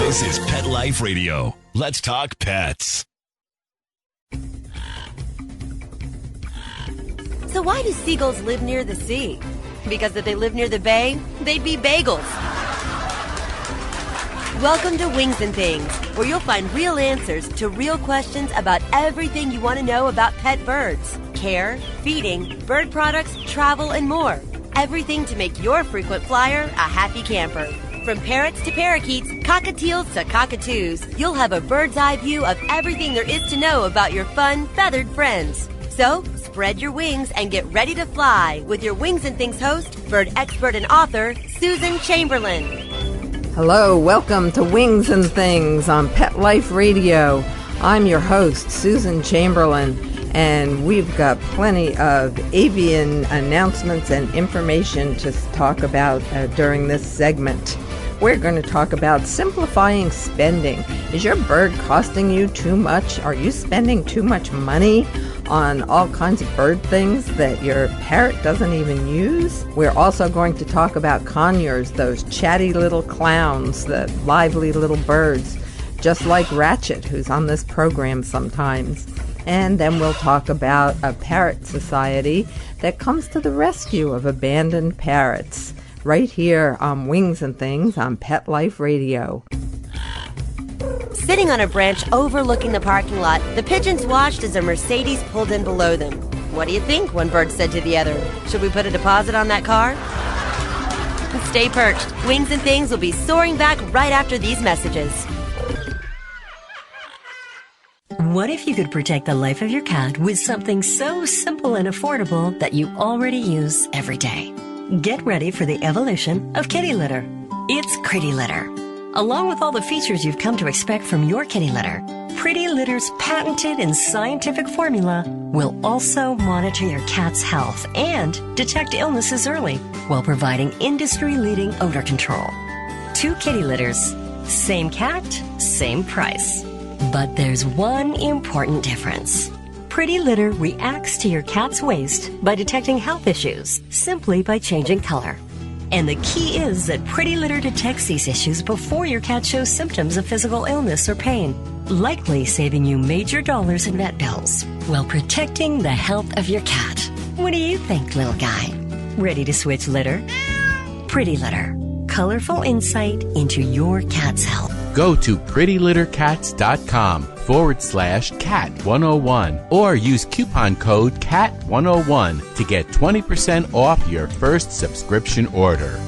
This is Pet Life Radio. Let's talk pets. So why do seagulls live near the sea? Because if they lived near the bay, they'd be bagels. Welcome to Wings and Things, where you'll find real answers to real questions about everything you want to know about pet birds. Care, feeding, bird products, travel, and more. Everything to make your frequent flyer a happy camper. From parrots to parakeets, cockatiels to cockatoos, you'll have a bird's eye view of everything there is to know about your fun, feathered friends. So, spread your wings and get ready to fly with your Wings and Things host, bird expert and author, Susan Chamberlain. Hello, welcome to Wings and Things on Pet Life Radio. I'm your host, Susan Chamberlain, and we've got plenty of avian announcements and information to talk about during this segment. We're going to talk about simplifying spending. Is your bird costing you too much? Are you spending too much money on all kinds of bird things that your parrot doesn't even use? We're also going to talk about conures, those chatty little clowns, the lively little birds, just like Ratchet, who's on this program sometimes. And then we'll talk about a parrot society that comes to the rescue of abandoned parrots, right here on Wings and Things on Pet Life Radio. Sitting on a branch overlooking the parking lot, the pigeons watched as a Mercedes pulled in below them. What do you think? One bird said to the other. Should we put a deposit on that car? Stay perched. Wings and Things will be soaring back right after these messages. What if you could protect the life of your cat with something so simple and affordable that you already use every day? Get ready for the evolution of kitty litter. It's Pretty Litter. Along with all the features you've come to expect from your kitty litter, Pretty Litter's patented and scientific formula will also monitor your cat's health and detect illnesses early while providing industry-leading odor control. 2 kitty litters, same cat, same price. But there's one important difference. Pretty Litter reacts to your cat's waste by detecting health issues simply by changing color. And the key is that Pretty Litter detects these issues before your cat shows symptoms of physical illness or pain, likely saving you major dollars in vet bills while protecting the health of your cat. What do you think, little guy? Ready to switch litter? Pretty Litter. Colorful insight into your cat's health. Go to prettylittercats.com/cat101 or use coupon code CAT101 to get 20% off your first subscription order.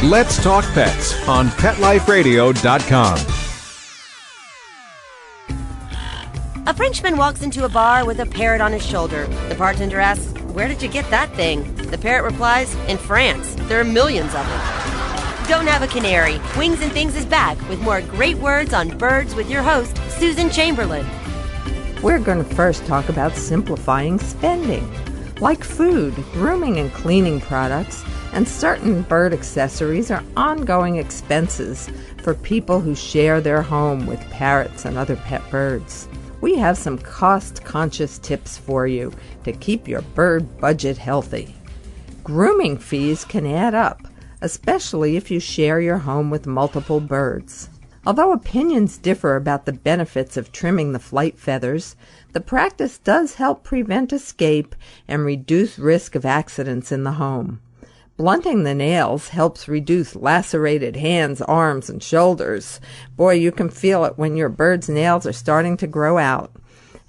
Let's talk pets on PetLifeRadio.com. A Frenchman walks into a bar with a parrot on his shoulder. The bartender asks, "Where did you get that thing?" The parrot replies, "In France. There are millions of them." Don't have a canary. Wings and Things is back with more great words on birds with your host, Susan Chamberlain. We're going to first talk about simplifying spending, like food, grooming and cleaning products, and certain bird accessories are ongoing expenses for people who share their home with parrots and other pet birds. We have some cost-conscious tips for you to keep your bird budget healthy. Grooming fees can add up, especially if you share your home with multiple birds. Although opinions differ about the benefits of trimming the flight feathers, the practice does help prevent escape and reduce risk of accidents in the home. Blunting the nails helps reduce lacerated hands, arms, and shoulders. Boy, you can feel it when your bird's nails are starting to grow out.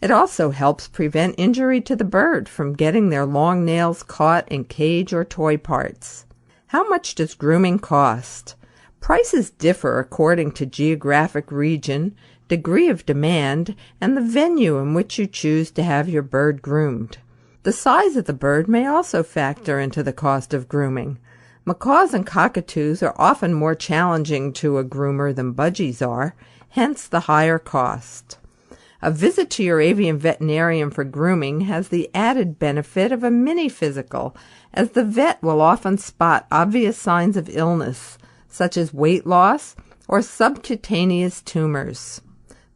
It also helps prevent injury to the bird from getting their long nails caught in cage or toy parts. How much does grooming cost? Prices differ according to geographic region, degree of demand, and the venue in which you choose to have your bird groomed. The size of the bird may also factor into the cost of grooming. Macaws and cockatoos are often more challenging to a groomer than budgies are, hence the higher cost. A visit to your avian veterinarian for grooming has the added benefit of a mini physical, as the vet will often spot obvious signs of illness, such as weight loss or subcutaneous tumors.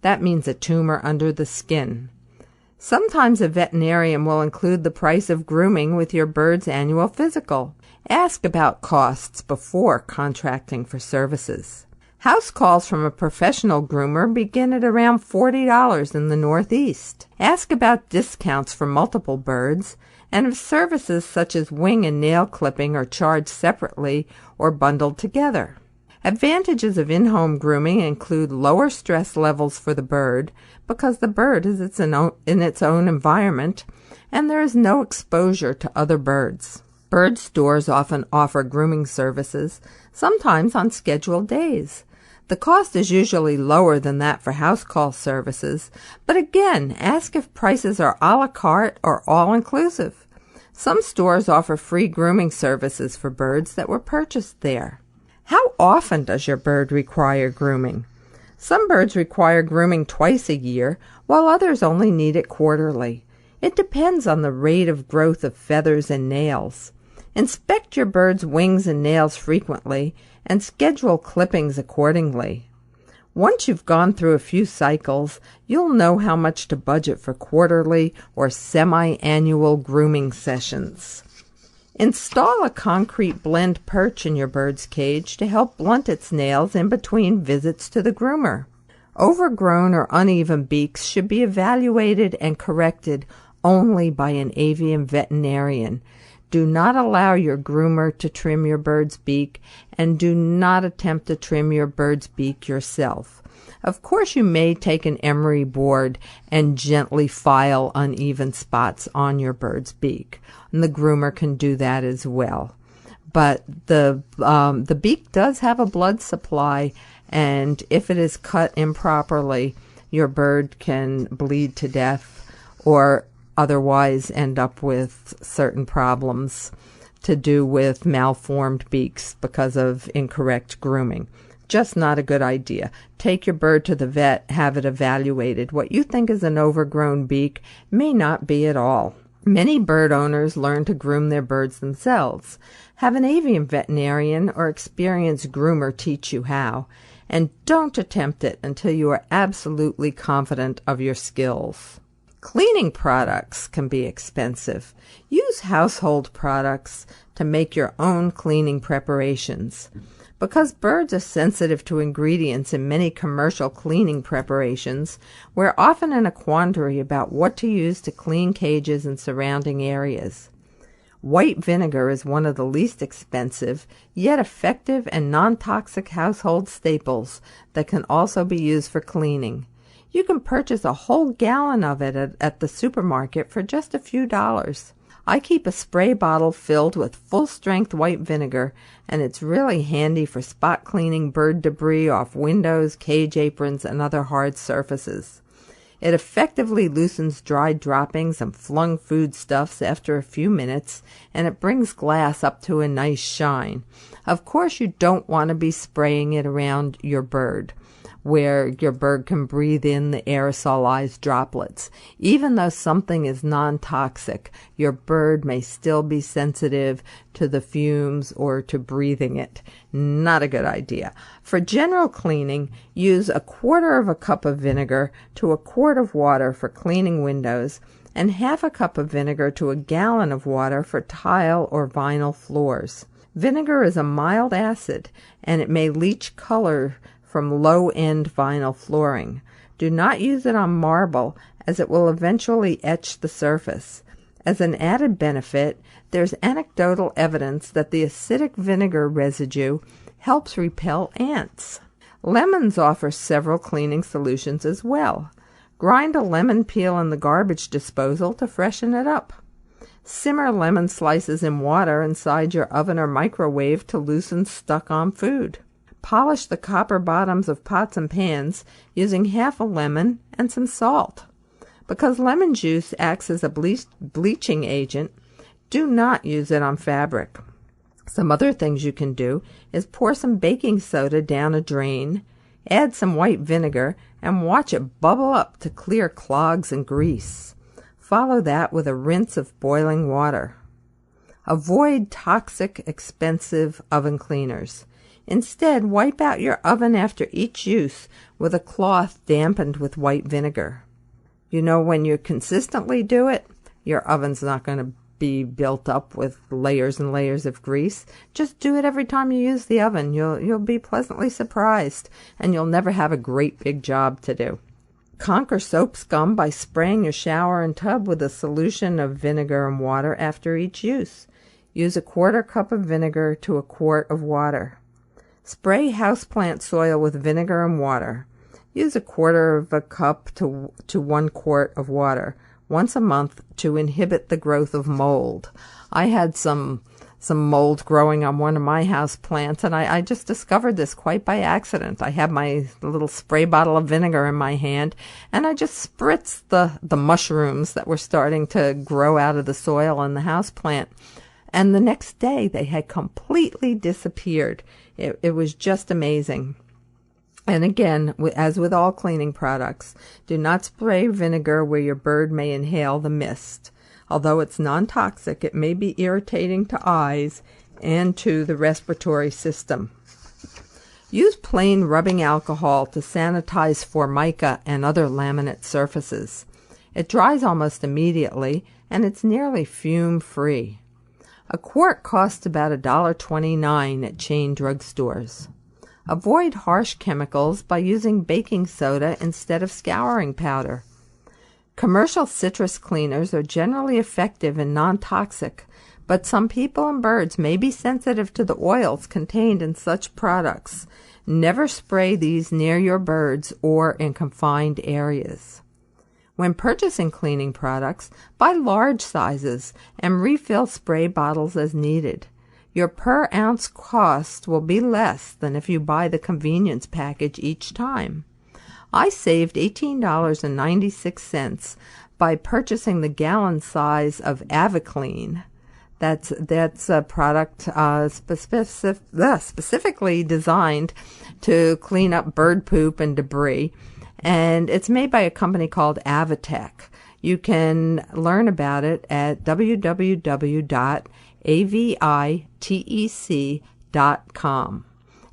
That means a tumor under the skin. Sometimes a veterinarian will include the price of grooming with your bird's annual physical. Ask about costs before contracting for services. House calls from a professional groomer begin at around $40 in the Northeast. Ask about discounts for multiple birds, and if services such as wing and nail clipping are charged separately or bundled together. Advantages of in-home grooming include lower stress levels for the bird because the bird is in its own environment and there is no exposure to other birds. Bird stores often offer grooming services, sometimes on scheduled days. The cost is usually lower than that for house call services, but again, ask if prices are a la carte or all-inclusive. Some stores offer free grooming services for birds that were purchased there. How often does your bird require grooming? Some birds require grooming twice a year, while others only need it quarterly. It depends on the rate of growth of feathers and nails. Inspect your bird's wings and nails frequently and schedule clippings accordingly. Once you've gone through a few cycles, you'll know how much to budget for quarterly or semi-annual grooming sessions. Install a concrete blend perch in your bird's cage to help blunt its nails in between visits to the groomer. Overgrown or uneven beaks should be evaluated and corrected only by an avian veterinarian. Do not allow your groomer to trim your bird's beak, and do not attempt to trim your bird's beak yourself. Of course, you may take an emery board and gently file uneven spots on your bird's beak, and the groomer can do that as well. But the beak does have a blood supply, and if it is cut improperly, your bird can bleed to death or otherwise end up with certain problems to do with malformed beaks because of incorrect grooming. Just not a good idea. Take your bird to the vet, have it evaluated. What you think is an overgrown beak may not be at all. Many bird owners learn to groom their birds themselves. Have an avian veterinarian or experienced groomer teach you how, and don't attempt it until you are absolutely confident of your skills. Cleaning products can be expensive. Use household products to make your own cleaning preparations. Because birds are sensitive to ingredients in many commercial cleaning preparations, we're often in a quandary about what to use to clean cages and surrounding areas. White vinegar is one of the least expensive, yet effective and non-toxic household staples that can also be used for cleaning. You can purchase a whole gallon of it at the supermarket for just a few dollars. I keep a spray bottle filled with full-strength white vinegar, and it's really handy for spot cleaning bird debris off windows, cage aprons, and other hard surfaces. It effectively loosens dried droppings and flung foodstuffs after a few minutes, and it brings glass up to a nice shine. Of course, you don't want to be spraying it around your bird, where your bird can breathe in the aerosolized droplets. Even though something is non-toxic, your bird may still be sensitive to the fumes or to breathing it. Not a good idea. For general cleaning, use 1/4 cup of vinegar to 1 quart of water for cleaning windows, and 1/2 cup of vinegar to 1 gallon of water for tile or vinyl floors. Vinegar is a mild acid, and it may leach color from low-end vinyl flooring. Do not use it on marble, as it will eventually etch the surface. As an added benefit, there's anecdotal evidence that the acidic vinegar residue helps repel ants. Lemons offer several cleaning solutions as well. Grind a lemon peel in the garbage disposal to freshen it up. Simmer lemon slices in water inside your oven or microwave to loosen stuck-on food. Polish the copper bottoms of pots and pans using 1/2 lemon and some salt. Because lemon juice acts as a bleaching agent, do not use it on fabric. Some other things you can do is pour some baking soda down a drain, add some white vinegar, and watch it bubble up to clear clogs and grease. Follow that with a rinse of boiling water. Avoid toxic, expensive oven cleaners. Instead, wipe out your oven after each use with a cloth dampened with white vinegar. You know, when you consistently do it, your oven's not going to be built up with layers and layers of grease. Just do it every time you use the oven. You'll be pleasantly surprised, and you'll never have a great big job to do. Conquer soap scum by spraying your shower and tub with a solution of vinegar and water after each use. Use a 1/4 cup of vinegar to a quart of water. Spray houseplant soil with vinegar and water. Use a 1/4 cup to 1 quart of water once a month to inhibit the growth of mold. I had some mold growing on one of my house plants, and I just discovered this quite by accident. I had my little spray bottle of vinegar in my hand, and I just spritzed the mushrooms that were starting to grow out of the soil in the house plant. And the next day, they had completely disappeared. It was just amazing. And again, as with all cleaning products, do not spray vinegar where your bird may inhale the mist. Although it's non-toxic, it may be irritating to eyes and to the respiratory system. Use plain rubbing alcohol to sanitize formica and other laminate surfaces. It dries almost immediately, and it's nearly fume-free. A quart costs about $1.29 at chain drugstores. Avoid harsh chemicals by using baking soda instead of scouring powder. Commercial citrus cleaners are generally effective and non-toxic, but some people and birds may be sensitive to the oils contained in such products. Never spray these near your birds or in confined areas. When purchasing cleaning products, buy large sizes and refill spray bottles as needed. Your per ounce cost will be less than if you buy the convenience package each time. I saved $18.96 by purchasing the gallon size of AviClean. That's a product specifically designed to clean up bird poop and debris, and it's made by a company called Avitech. You can learn about it at www.avitec.com.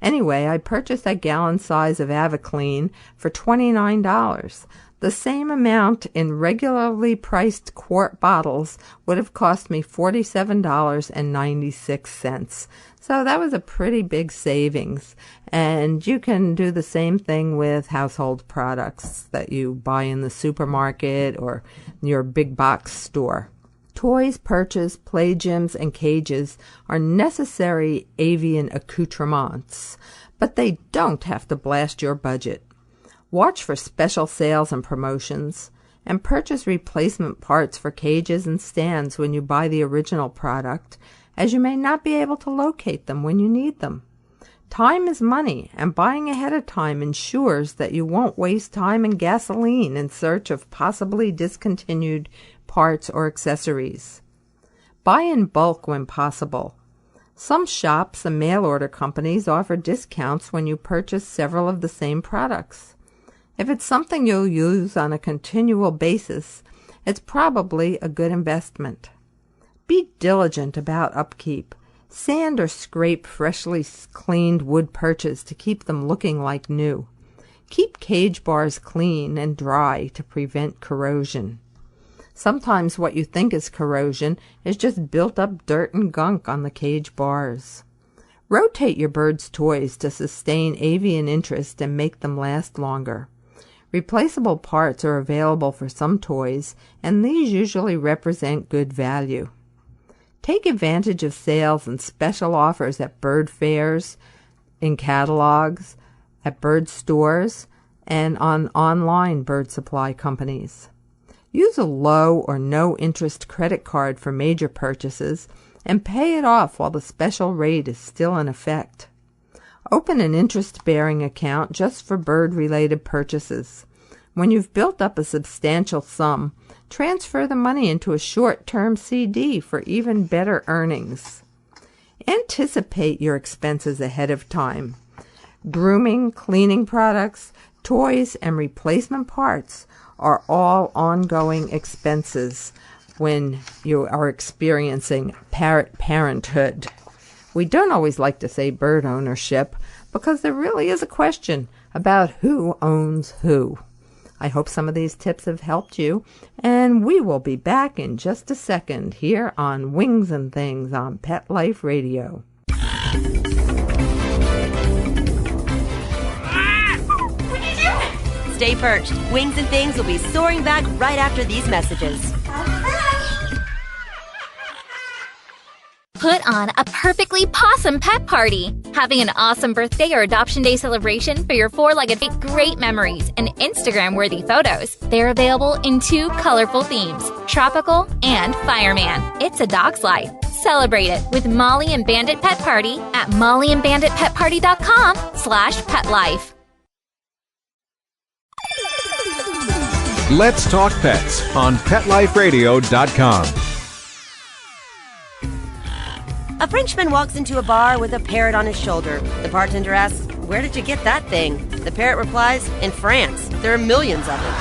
Anyway, I purchased that gallon size of AviClean for $29. The same amount in regularly priced quart bottles would have cost me $47.96. So that was a pretty big savings. And you can do the same thing with household products that you buy in the supermarket or your big box store. Toys, perches, play gyms, and cages are necessary avian accoutrements, but they don't have to blast your budget. Watch for special sales and promotions, and purchase replacement parts for cages and stands when you buy the original product, as you may not be able to locate them when you need them. Time is money, and buying ahead of time ensures that you won't waste time and gasoline in search of possibly discontinued parts or accessories. Buy in bulk when possible. Some shops and mail-order companies offer discounts when you purchase several of the same products. If it's something you'll use on a continual basis, it's probably a good investment. Be diligent about upkeep. Sand or scrape freshly cleaned wood perches to keep them looking like new. Keep cage bars clean and dry to prevent corrosion. Sometimes what you think is corrosion is just built up dirt and gunk on the cage bars. Rotate your birds' toys to sustain avian interest and make them last longer. Replaceable parts are available for some toys, and these usually represent good value. Take advantage of sales and special offers at bird fairs, in catalogs, at bird stores, and on online bird supply companies. Use a low or no interest credit card for major purchases and pay it off while the special rate is still in effect. Open an interest-bearing account just for bird-related purchases. When you've built up a substantial sum, transfer the money into a short-term CD for even better earnings. Anticipate your expenses ahead of time. Grooming, cleaning products, toys, and replacement parts are all ongoing expenses when you are experiencing parenthood. We don't always like to say bird ownership because there really is a question about who owns who. I hope some of these tips have helped you, and we will be back in just a second here on Wings and Things on Pet Life Radio. Stay perched. Wings and Things will be soaring back right after these messages. Put on a perfectly possum pet party. Having an awesome birthday or adoption day celebration for your four-legged pet. Great memories and Instagram-worthy photos. They're available in 2 colorful themes, tropical and fireman. It's a dog's life. Celebrate it with Molly and Bandit Pet Party at mollyandbanditpetparty.com/petlife. Let's Talk Pets on PetLifeRadio.com. A Frenchman walks into a bar with a parrot on his shoulder. The bartender asks, "Where did you get that thing?" The parrot replies, "In France. There are millions of them."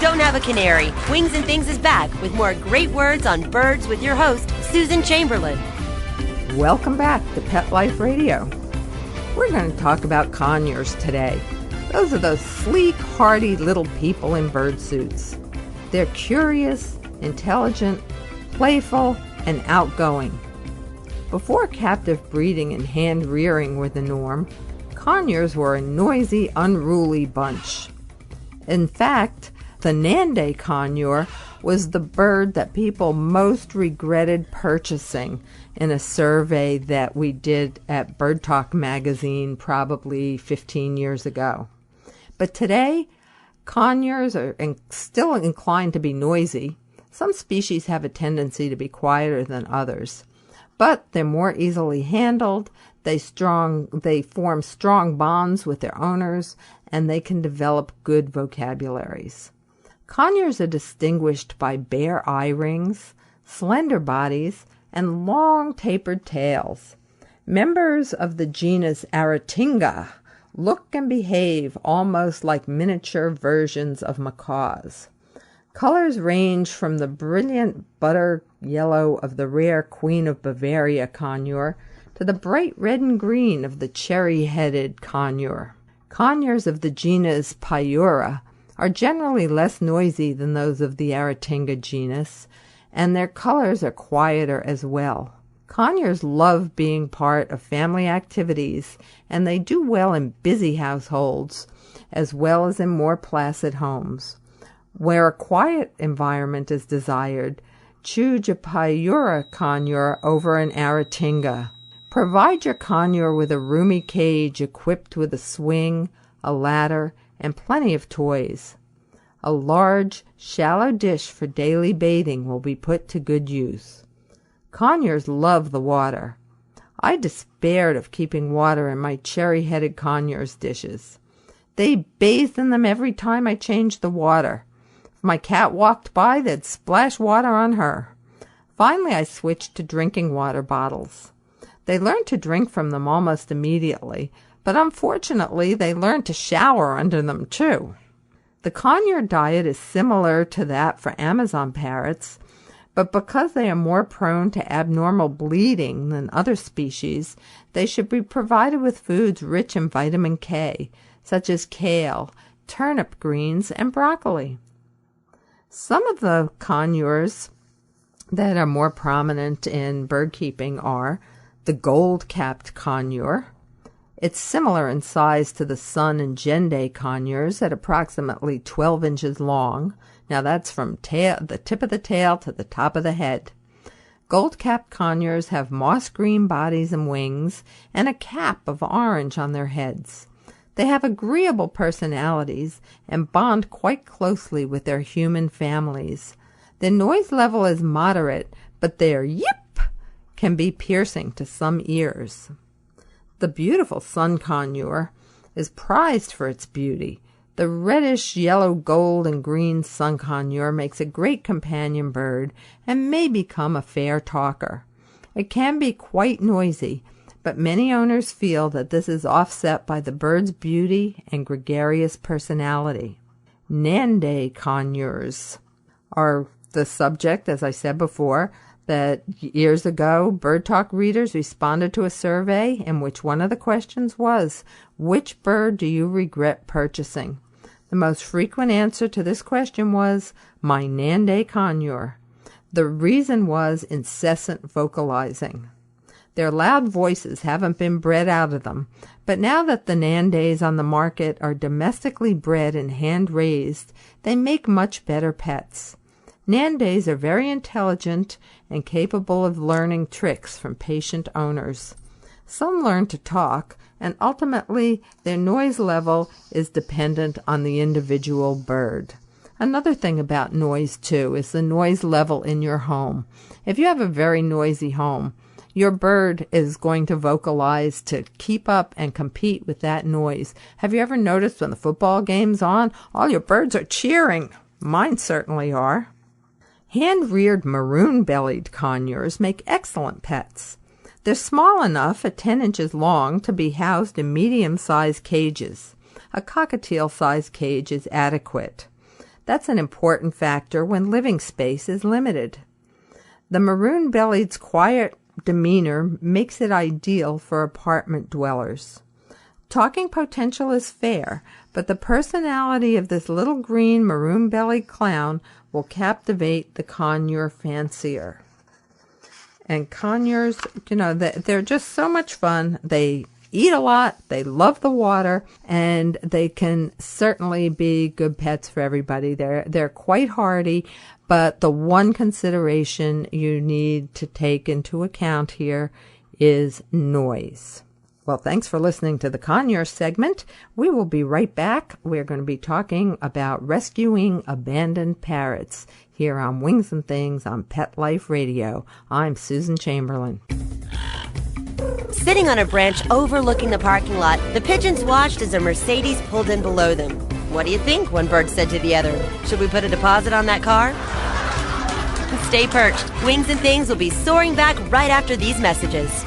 Don't have a canary. Wings and Things is back with more great words on birds with your host, Susan Chamberlain. Welcome back to Pet Life Radio. We're going to talk about conures today. Those are those sleek, hardy little people in bird suits. They're curious, intelligent, playful, and outgoing. Before captive breeding and hand rearing were the norm, conures were a noisy, unruly bunch. In fact, the Nande conure was the bird that people most regretted purchasing in a survey that we did at Bird Talk magazine probably 15 years ago. But today, conures are still inclined to be noisy. Some species have a tendency to be quieter than others, but they're more easily handled, they form strong bonds with their owners, and they can develop good vocabularies. Conures are distinguished by bare eye rings, slender bodies, and long tapered tails. Members of the genus Aratinga look and behave almost like miniature versions of macaws. Colors range from the brilliant butter yellow of the rare Queen of Bavaria conure to the bright red and green of the cherry-headed conure. Conures of the genus Payura are generally less noisy than those of the Aratinga genus, and their colors are quieter as well. Conures love being part of family activities, and they do well in busy households as well as in more placid homes. Where a quiet environment is desired, choose a Payura conure over an Aratinga. Provide your conure with a roomy cage equipped with a swing, a ladder, and plenty of toys. A large, shallow dish for daily bathing will be put to good use. Conures love the water. I despaired of keeping water in my cherry-headed conures' dishes. They bathed in them every time I changed the water. If my cat walked by, they'd splash water on her. Finally, I switched to drinking water bottles. They learned to drink from them almost immediately, but unfortunately, they learned to shower under them too. The conure diet is similar to that for Amazon parrots, but because they are more prone to abnormal bleeding than other species, they should be provided with foods rich in vitamin K, such as kale, turnip greens, and broccoli. Some of the conures that are more prominent in bird keeping are the gold-capped conure. It's similar in size to the sun and gende conures at approximately 12 inches long. Now that's from the tip of the tail to the top of the head. Gold-capped conures have moss-green bodies and wings and a cap of orange on their heads. They have agreeable personalities and bond quite closely with their human families. Their noise level is moderate, but their yip can be piercing to some ears. The beautiful sun conure is prized for its beauty. The reddish yellow, gold, and green sun conure makes a great companion bird and may become a fair talker. It can be quite noisy, but many owners feel that this is offset by the bird's beauty and gregarious personality. Nande conures are the subject, as I said before, that years ago, Bird Talk readers responded to a survey in which one of the questions was, which bird do you regret purchasing? The most frequent answer to this question was, my Nande conure. The reason was incessant vocalizing. Their loud voices haven't been bred out of them, but now that the Nandes on the market are domestically bred and hand-raised, they make much better pets. Nandes are very intelligent and capable of learning tricks from patient owners. Some learn to talk, and ultimately their noise level is dependent on the individual bird. Another thing about noise, too, is the noise level in your home. If you have a very noisy home, your bird is going to vocalize to keep up and compete with that noise. Have you ever noticed when the football game's on, all your birds are cheering? Mine certainly are. Hand-reared maroon-bellied conures make excellent pets. They're small enough, at 10 inches long, to be housed in medium-sized cages. A cockatiel-sized cage is adequate. That's an important factor when living space is limited. The maroon-bellied's quiet demeanor makes it ideal for apartment dwellers. Talking potential is fair, but the personality of this little green maroon-bellied clown will captivate the conure fancier. And conures, they're just so much fun. They eat a lot, they love the water, and they can certainly be good pets for everybody. They're quite hardy, but the one consideration you need to take into account here is noise. Well, thanks for listening to the conure segment. We will be right back. We're going to be talking about rescuing abandoned parrots here on Wings and Things on Pet Life Radio. I'm Susan Chamberlain. Sitting on a branch overlooking the parking lot, the pigeons watched as a Mercedes pulled in below them. What do you think? One bird said to the other. Should we put a deposit on that car? Stay perched. Wings and Things will be soaring back right after these messages.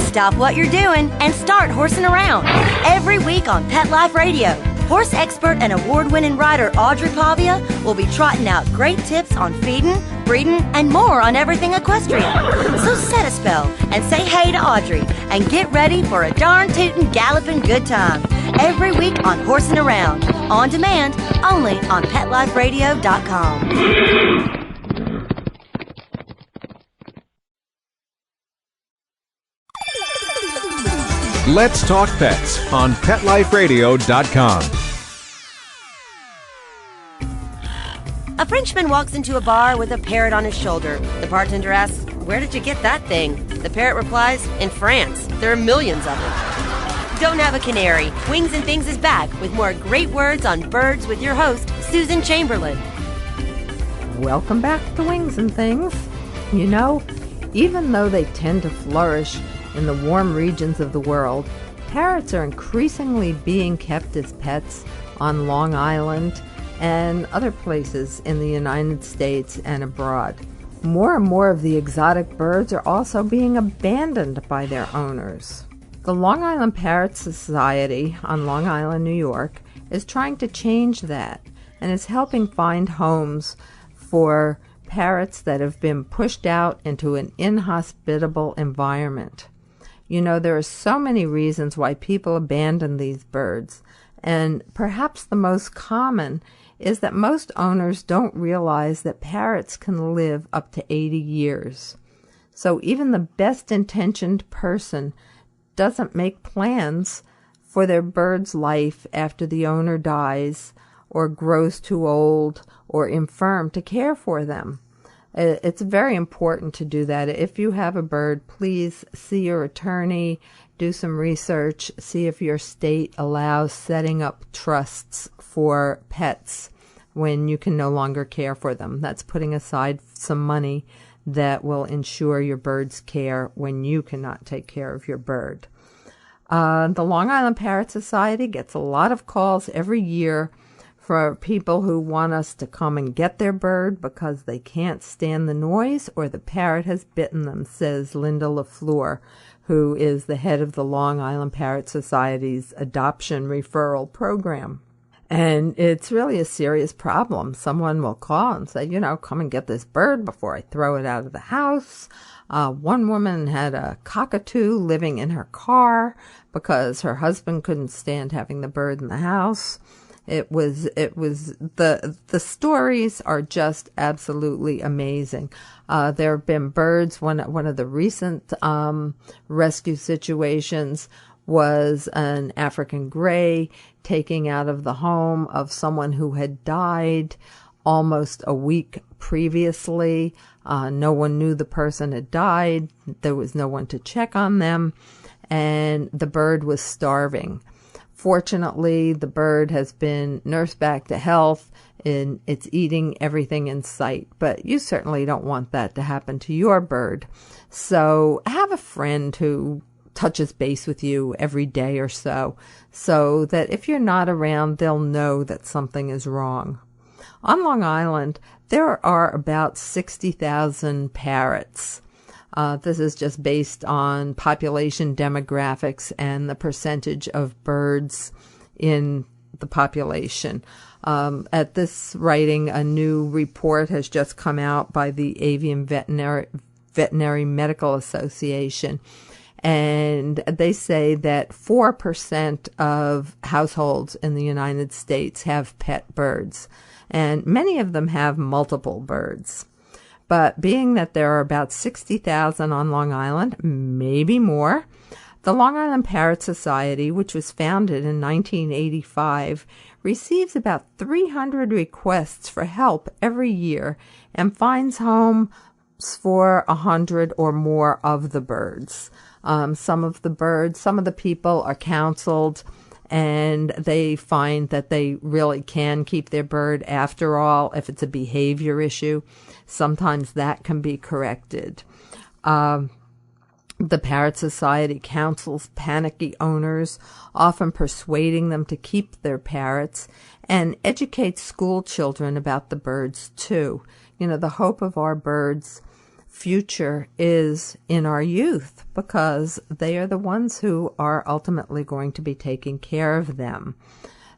Stop what you're doing and start horsing around. Every week on Pet Life Radio, horse expert and award-winning rider Audrey Pavia will be trotting out great tips on feeding, breeding, and more on everything equestrian. So set a spell and say hey to Audrey and get ready for a darn tootin' galloping good time. Every week on Horsing Around, on demand, only on PetLifeRadio.com. Let's Talk Pets on PetLifeRadio.com. A Frenchman walks into a bar with a parrot on his shoulder. The bartender asks, "Where did you get that thing?" The parrot replies, "In France. There are millions of them." Don't have a canary. Wings and Things is back with more great words on birds with your host, Susan Chamberlain. Welcome back to Wings and Things. Even though they tend to flourish in the warm regions of the world, parrots are increasingly being kept as pets on Long Island and other places in the United States and abroad. More and more of the exotic birds are also being abandoned by their owners. The Long Island Parrot Society on Long Island, New York, is trying to change that and is helping find homes for parrots that have been pushed out into an inhospitable environment. There are so many reasons why people abandon these birds, and perhaps the most common is that most owners don't realize that parrots can live up to 80 years. So even the best-intentioned person doesn't make plans for their bird's life after the owner dies or grows too old or infirm to care for them. It's very important to do that. If you have a bird, please see your attorney, do some research, see if your state allows setting up trusts for pets when you can no longer care for them. That's putting aside some money that will ensure your bird's care when you cannot take care of your bird. The Long Island Parrot Society gets a lot of calls every year for people who want us to come and get their bird because they can't stand the noise or the parrot has bitten them, says Linda LaFleur, who is the head of the Long Island Parrot Society's adoption referral program. And it's really a serious problem. Someone will call and say, come and get this bird before I throw it out of the house. One woman had a cockatoo living in her car because her husband couldn't stand having the bird in the house. The stories are just absolutely amazing. There have been birds. One of the recent rescue situations was an African gray taking out of the home of someone who had died almost a week previously. No one knew the person had died. There was no one to check on them, and the bird was starving. Fortunately, the bird has been nursed back to health, and it's eating everything in sight. But you certainly don't want that to happen to your bird. So have a friend who touches base with you every day or so that if you're not around, they'll know that something is wrong. On Long Island, there are about 60,000 parrots. This is just based on population demographics and the percentage of birds in the population. At this writing, a new report has just come out by the Avian Veterinary Medical Association. And they say that 4% of households in the United States have pet birds, and many of them have multiple birds. But being that there are about 60,000 on Long Island, maybe more, the Long Island Parrot Society, which was founded in 1985, receives about 300 requests for help every year and finds homes for 100 or more of the birds. Some of the people are counseled, and they find that they really can keep their bird after all. If it's a behavior issue, sometimes that can be corrected. The Parrot Society counsels panicky owners, often persuading them to keep their parrots, and educates school children about the birds too. The hope of our birds' future is in our youth, because they are the ones who are ultimately going to be taking care of them.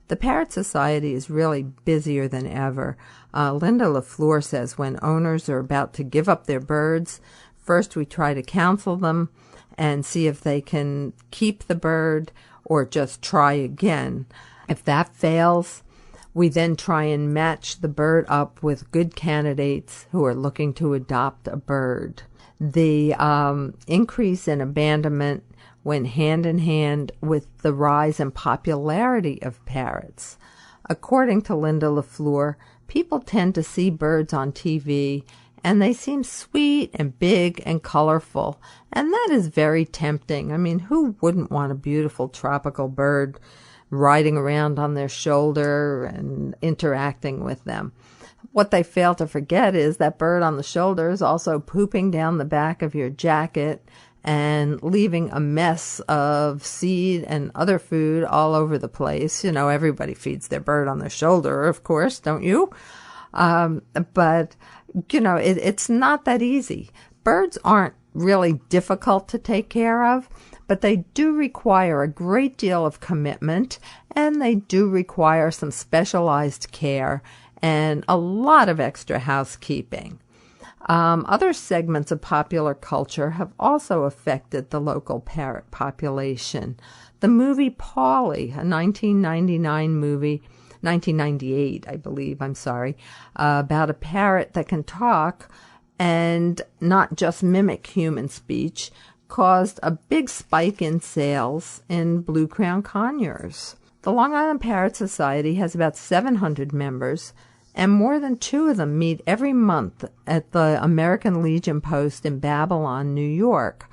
The Parrot Society is really busier than ever. Linda LaFleur says when owners are about to give up their birds, first we try to counsel them and see if they can keep the bird or just try again. If that fails, we then try and match the bird up with good candidates who are looking to adopt a bird. The increase in abandonment went hand in hand with the rise in popularity of parrots. According to Linda LaFleur, people tend to see birds on TV, and they seem sweet and big and colorful, and that is very tempting. I mean, who wouldn't want a beautiful tropical bird riding around on their shoulder and interacting with them? What they fail to forget is that bird on the shoulder is also pooping down the back of your jacket and leaving a mess of seed and other food all over the place. Everybody feeds their bird on their shoulder, of course, don't you? But it's not that easy. Birds aren't really difficult to take care of, but they do require a great deal of commitment, and they do require some specialized care and a lot of extra housekeeping. Other segments of popular culture have also affected the local parrot population. The movie Paulie, a 1998, I believe, about a parrot that can talk and not just mimic human speech, caused a big spike in sales in Blue Crown conures. The Long Island Parrot Society has about 700 members, and more than 2 of them meet every month at the American Legion Post in Babylon, New York.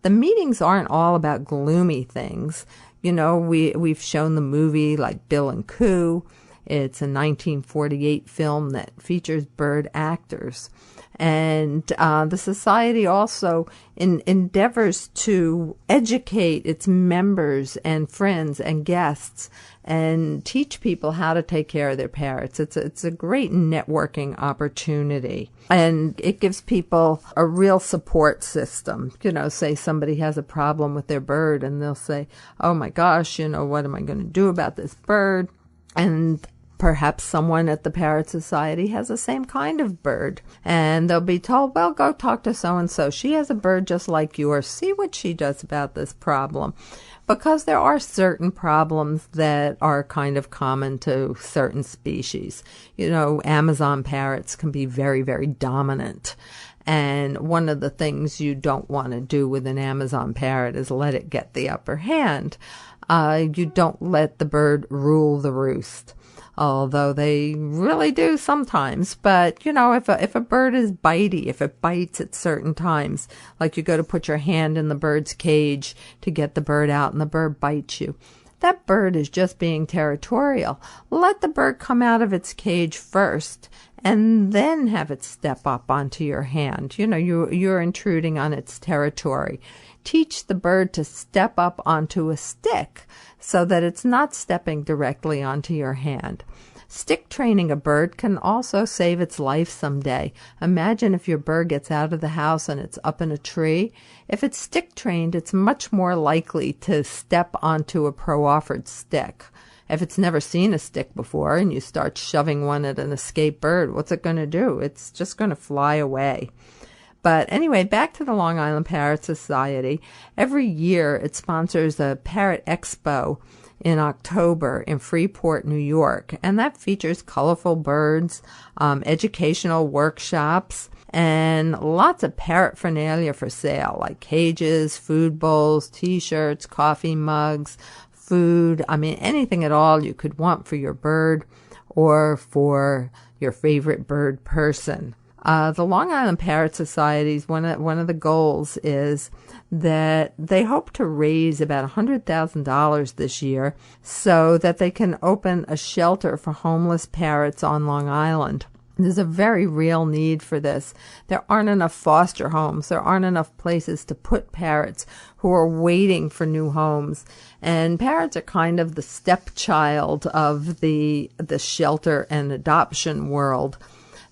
The meetings aren't all about gloomy things. We've shown the movie like Bill and Coo. It's a 1948 film that features bird actors. And the society also endeavors to educate its members and friends and guests and teach people how to take care of their parrots. It's a great networking opportunity. And it gives people a real support system. Say somebody has a problem with their bird and they'll say, oh my gosh, what am I going to do about this bird? And perhaps someone at the Parrot Society has the same kind of bird, and they'll be told, well, go talk to so-and-so. She has a bird just like yours. See what she does about this problem. Because there are certain problems that are kind of common to certain species. You know, Amazon parrots can be very, very dominant. And one of the things you don't want to do with an Amazon parrot is let it get the upper hand. You don't let the bird rule the roost, although they really do sometimes. But, you know, if a bird is bitey, if it bites at certain times, like you go to put your hand in the bird's cage to get the bird out and the bird bites you, that bird is just being territorial. Let the bird come out of its cage first and then have it step up onto your hand. You know, you're intruding on its territory. Teach the bird to step up onto a stick so that it's not stepping directly onto your hand. Stick training a bird can also save its life someday. Imagine if your bird gets out of the house and it's up in a tree. If it's stick trained, it's much more likely to step onto a pro-offered stick. If it's never seen a stick before and you start shoving one at an escaped bird, what's it going to do? It's just going to fly away. But anyway, back to the Long Island Parrot Society. Every year it sponsors a Parrot Expo in October in Freeport, New York. And that features colorful birds, educational workshops, and lots of parrotphernalia for sale, like cages, food bowls, T-shirts, coffee mugs, food. I mean, anything at all you could want for your bird or for your favorite bird person. The Long Island Parrot Society's one of the goals is that they hope to raise about $100,000 this year so that they can open a shelter for homeless parrots on Long Island. There's a very real need for this. There aren't enough foster homes. There aren't enough places to put parrots who are waiting for new homes. And parrots are kind of the stepchild of the shelter and adoption world.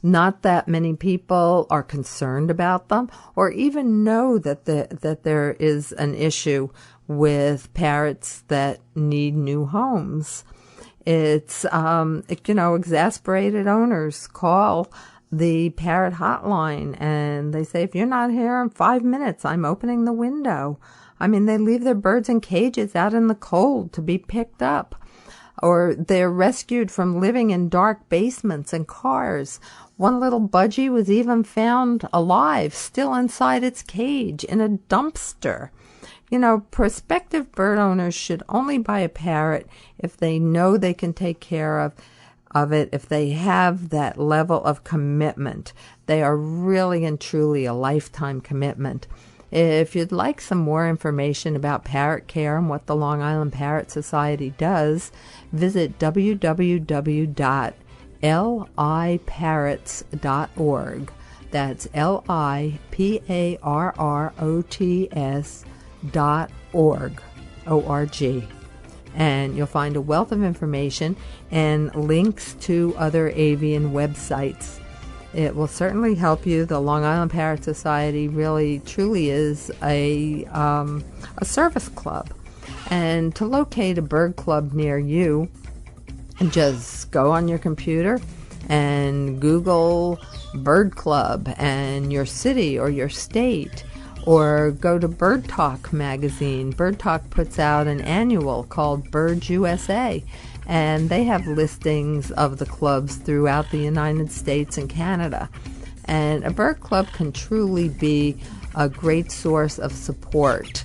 Not that many people are concerned about them or even know that there is an issue with parrots that need new homes. It's, exasperated owners call the parrot hotline and they say, if you're not here in 5 minutes, I'm opening the window. I mean, they leave their birds in cages out in the cold to be picked up. Or they're rescued from living in dark basements and cars. One little budgie was even found alive, still inside its cage, in a dumpster. You know, prospective bird owners should only buy a parrot if they know they can take care of it, if they have that level of commitment. They are really and truly a lifetime commitment. If you'd like some more information about parrot care and what the Long Island Parrot Society does, visit www.liparrots.org. That's liparrots.org. O-R-G. And you'll find a wealth of information and links to other avian websites. It will certainly help you. The Long Island Parrot Society really, truly is a service club. And to locate a bird club near you, just go on your computer and Google bird club and your city or your state, or go to Bird Talk magazine. Bird Talk puts out an annual called Birds USA, and they have listings of the clubs throughout the United States and Canada. And a bird club can truly be a great source of support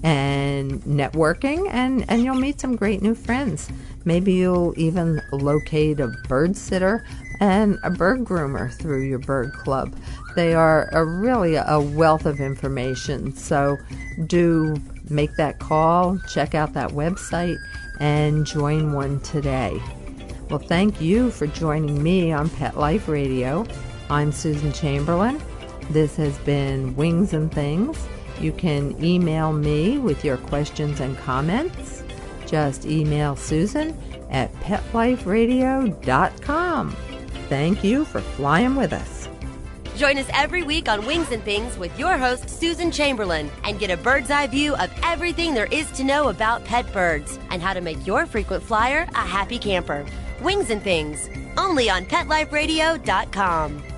and networking, and you'll meet some great new friends. Maybe you'll even locate a bird sitter and a bird groomer through your bird club. They are really a wealth of information, so do make that call, check out that website, and join one today. Well, thank you for joining me on Pet Life Radio. I'm Susan Chamberlain. This has been Wings and Things. You can email me with your questions and comments. Just email Susan at petliferadio.com. Thank you for flying with us. Join us every week on Wings and Things with your host, Susan Chamberlain, and get a bird's eye view of everything there is to know about pet birds and how to make your frequent flyer a happy camper. Wings and Things, only on PetLifeRadio.com.